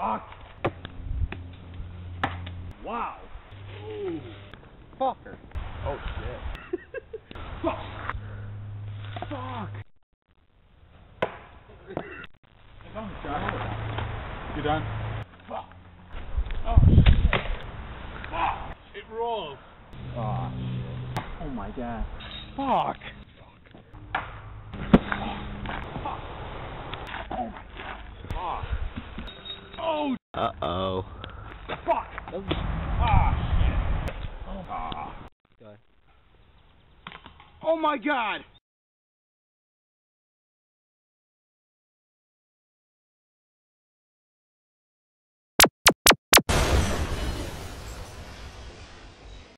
Fuck. Wow. Ooh. Fucker. Oh shit. Fuck. Fuck. You done? Fuck. Oh shit. Fuck. It rolls. Oh shit. Oh my god. Fuck. Oh my god. Fuck. Oh. Uh-oh. Fuck. Ah shit. Oh. Go ahead. Oh my god.